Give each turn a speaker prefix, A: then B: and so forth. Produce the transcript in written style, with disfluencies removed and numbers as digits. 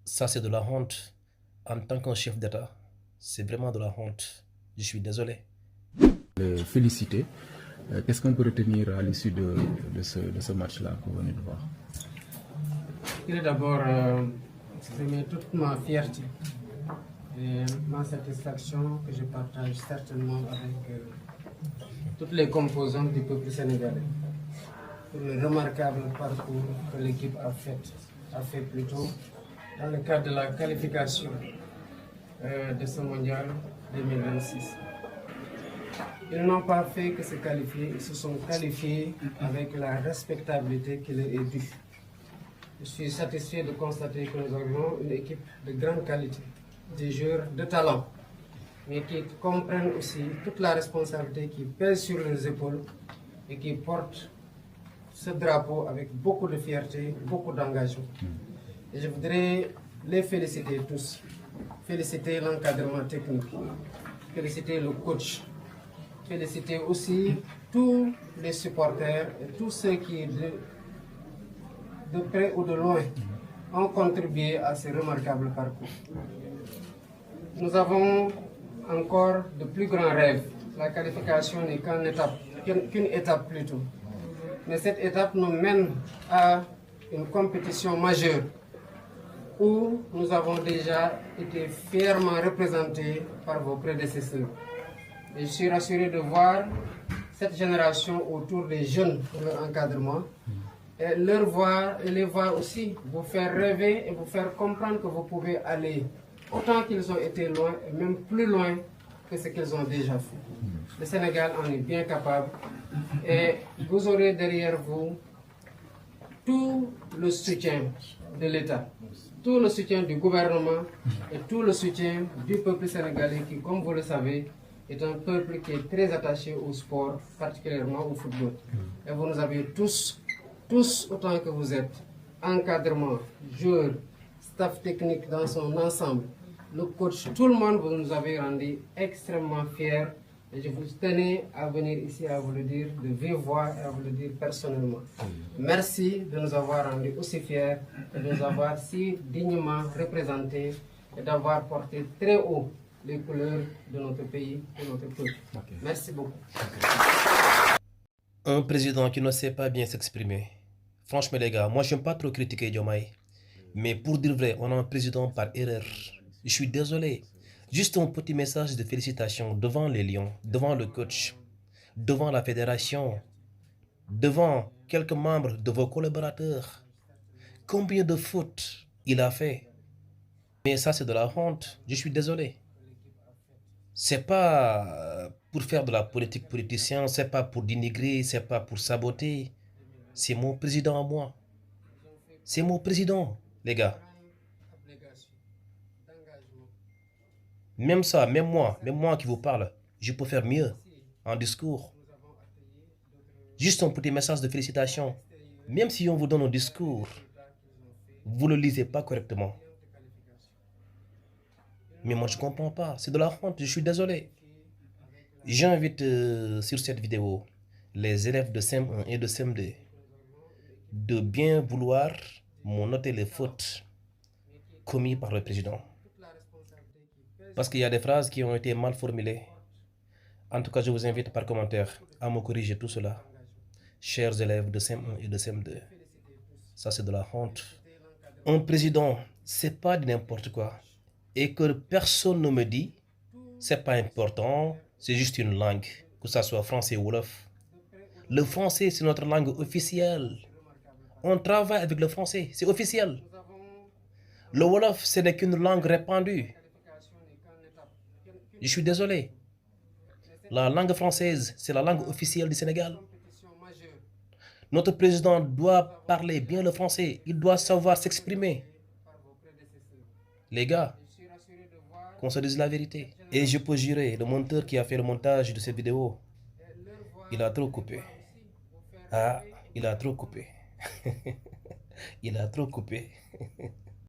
A: Ça, c'est de la honte. En tant qu'un chef d'État, c'est vraiment de la honte. Je suis désolé.
B: Féliciter. Qu'est-ce qu'on peut retenir à l'issue de ce match-là que vous venez de voir?
C: Je voudrais d'abord exprimer toute ma fierté et ma satisfaction que je partage certainement avec toutes les composantes du peuple sénégalais pour le remarquable parcours que l'équipe a fait plutôt dans le cadre de la qualification de ce mondial 2026. Ils n'ont pas fait que se qualifier, ils se sont qualifiés avec la respectabilité qui leur est due. Je suis satisfait de constater que nous avons une équipe de grande qualité, des joueurs de talent, mais qui comprennent aussi toute la responsabilité qui pèse sur leurs épaules et qui portent ce drapeau avec beaucoup de fierté, beaucoup d'engagement. Et je voudrais les féliciter tous, féliciter l'encadrement technique, féliciter le coach, féliciter aussi tous les supporters et tous ceux qui, de près ou de loin, ont contribué à ce remarquable parcours. Nous avons encore de plus grands rêves. La qualification n'est qu'une étape plutôt. Mais cette étape nous mène à une compétition majeure où nous avons déjà été fièrement représentés par vos prédécesseurs. Et je suis rassuré de voir cette génération autour des jeunes pour leur encadrement et les voir aussi vous faire rêver et vous faire comprendre que vous pouvez aller autant qu'ils ont été loin et même plus loin que ce qu'ils ont déjà fait. Le Sénégal en est bien capable et vous aurez derrière vous tout le soutien de l'État, tout le soutien du gouvernement et tout le soutien du peuple sénégalais qui, comme vous le savez, est un peuple qui est très attaché au sport, particulièrement au football. Et vous nous avez tous autant que vous êtes, encadrement, joueurs, staff technique dans son ensemble, le coach, tout le monde, vous nous avez rendu extrêmement fiers. Et je vous tenais à venir ici à vous le dire de vive voix et à vous le dire personnellement. Merci de nous avoir rendus aussi fiers et de nous avoir si dignement représentés et d'avoir porté très haut les couleurs de notre pays et de notre peuple. Merci beaucoup.
A: Un président qui ne sait pas bien s'exprimer. Franchement, les gars, moi, je n'aime pas trop critiquer Diomaye. Mais pour dire vrai, on a un président par erreur. Je suis désolé. Juste un petit message de félicitations devant les Lions, devant le coach, devant la fédération, devant quelques membres de vos collaborateurs. Combien de fautes il a fait? Mais ça, c'est de la honte. Je suis désolé. C'est pas pour faire de la politique politicien, c'est pas pour dénigrer, c'est pas pour saboter. C'est mon président à moi. C'est mon président, les gars. Même ça, même moi qui vous parle, je peux faire mieux en discours. Juste un petit message de félicitations. Même si on vous donne un discours, vous ne le lisez pas correctement. Mais moi, je ne comprends pas. C'est de la honte, je suis désolé. J'invite sur cette vidéo les élèves de CM1 et de CM2 de bien vouloir me noter les fautes commises par le président. Parce qu'il y a des phrases qui ont été mal formulées. En tout cas, je vous invite par commentaire à me corriger tout cela. Chers élèves de CM1 et de CM2, ça c'est de la honte. Un président, c'est pas de n'importe quoi. Et que personne ne me dit, c'est pas important, c'est juste une langue, que ça soit français ou wolof. Le français, c'est notre langue officielle. On travaille avec le français, c'est officiel. Le wolof, ce n'est qu'une langue répandue. Je suis désolé. La langue française, c'est la langue officielle du Sénégal. Notre président doit parler bien le français. Il doit savoir s'exprimer. Les gars, qu'on se dise la vérité. Et je peux jurer, le monteur qui a fait le montage de cette vidéo, il a trop coupé. Ah, il a trop coupé. Il a trop coupé.